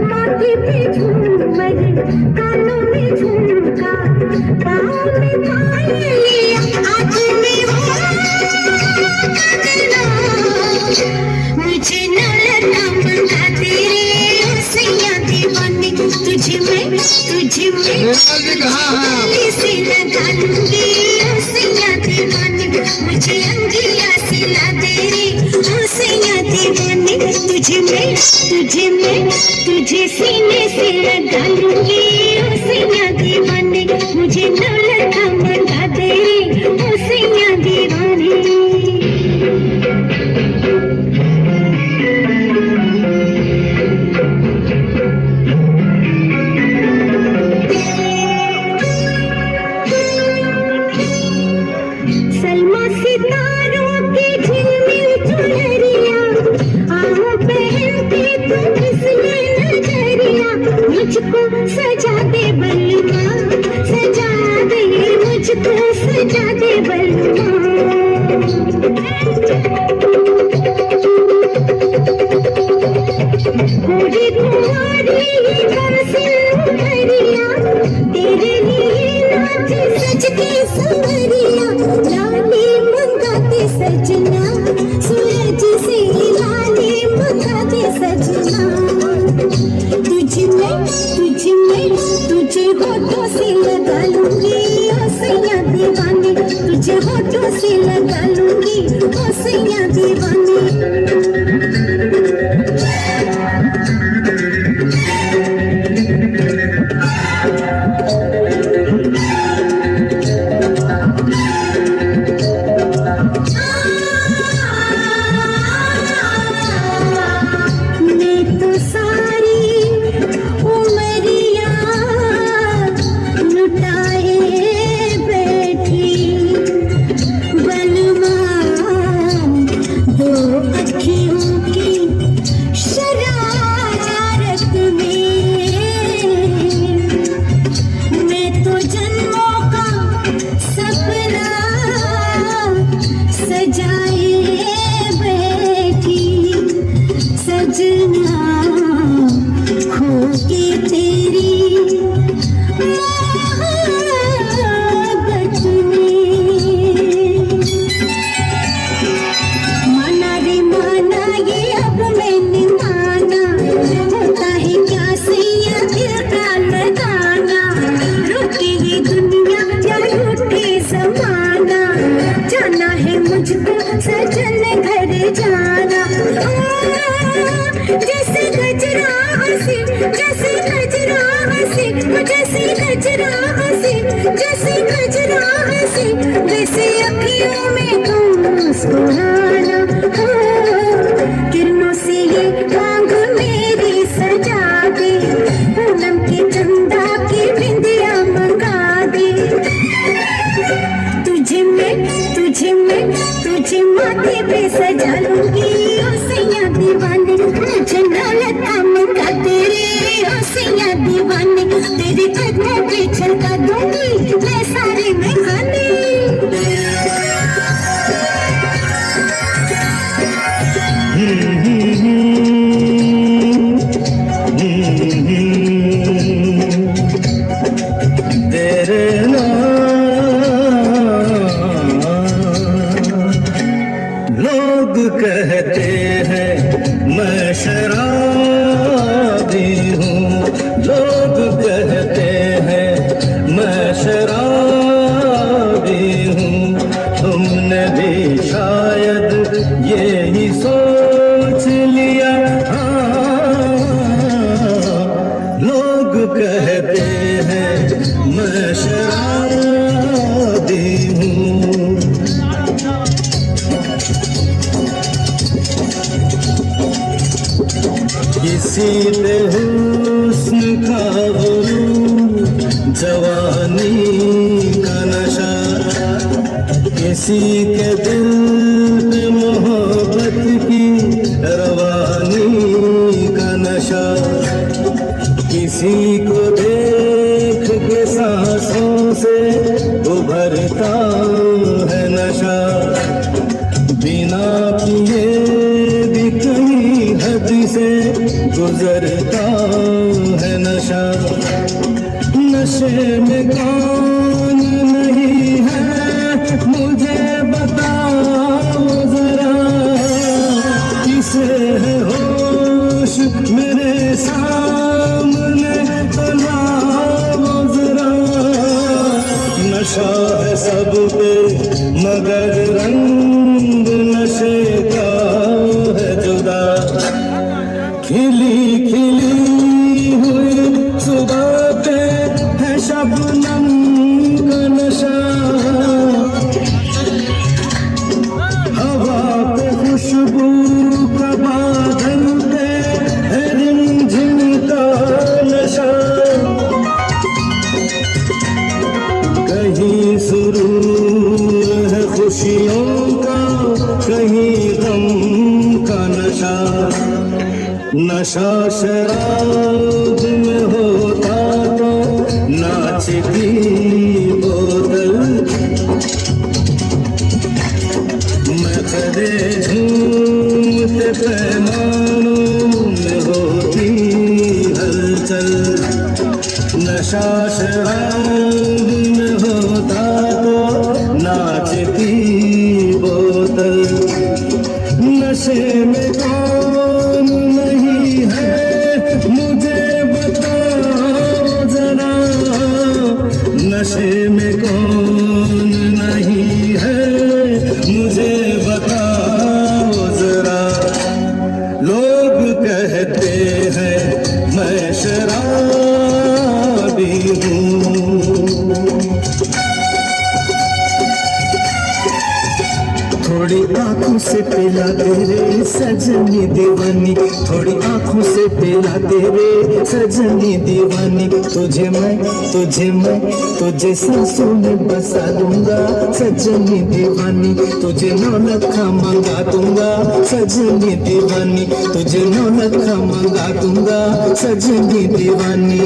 माथे पे झूमर, कानों में झुमका, पाँव में पायल, आज मैं वो करना। मुझे न लगा बता तेरे सैया दीवाने, तुझे मैं से लगा लूंगी सैया दीवाने। मुझे अंगिया सिला दे रे सैया दीवाने, तुझे सीने से लगा लूंगी सैया दीवाने। मुझे न लगा बता दे रे सैया दीवाने। सलमा सितारों की झिलमिल चुनरिया, आओ पहनती तू फिसले नजरिया। मुझको सजा दे बलमा, सजा दे मुझको सजा दे बलमा। गोरी कुंवारी कम से उमरिया, तेरे लिए नाच सज के संवरिया। लाली मंगाते सजना, सूरज से लाली मंगाते सजना। तुझे होठों से लगा लूंगी ओ सैया दीवाने। तुझे होठों से लगा लूंगी ओ सैया दीवाने। सजन घर जाना, जैसे गजरा हंसे, जैसे गजरा हंसे, जैसे गजरा हंसे, जैसे गजरा हंसे, वैसे अखियों में तुम मुस्कुराना। किरणों से ये मांग मेरी सजा दे, पूनम के चंदा की बिंदिया मंगा दे। तुझे माथे पे सजा लूंगी ओ सैया दीवाने। मुझे न लगा मंगा तेरे ओ सैया दीवाने। तेरे कदमों पे छलका दूंगी मैं सारे मेहमाने। लोग कहते हैं मैं शराबी हूँ, लोग कहते हैं मैं शराबी हूँ। तुमने भी शायद यही सोच लिया। लोग कहते हैं मैं शराबी हूँ। किसी पे हुस्न का गुरूर, जवानी का नशा, किसी के दिल पे मोहब्बत की रवानी का नशा। किसी को देख सांसों से उभरता है नशा, बिना पिए भी कहीं हद से गुजरता है नशा। नशे में कौन नहीं है मुझे बताओ जरा, किसे है होश मेरे सामने तो लाओ जरा। नशा है सब पे मगर रंग नशे का है जुदा, खिली खिली हुई सुबह पे है शबनम का नशा, हवा पे खुशबू का बादल पे है रिमझिम का नशा। कहीं सुरूर है खुशियों का, कहीं गम का नशा। नशा शराब में होता तो नाचती बोतल, मखरे झूमते पैमानों में होती हलचल। नशा शराब में होता तो नाचती बोतल, नशे में कौन नहीं है मुझे बताओ जरा, नशे में कौन नहीं है मुझे बताओ जरा। लोग कहते हैं मैं शराबी हूँ, थोड़ी आंखों से पिला तेरे सजनी दीवानी, थोड़ी आंखों से पिला तेरे सजनी दीवानी। तुझे मैं तुझे सांसों में बसा दूंगा सजनी दीवानी, तुझे 9 लखा मंगा दूंगा सजनी दीवानी, तुझे 9 लखा मंगा दूंगा सजनी दीवानी।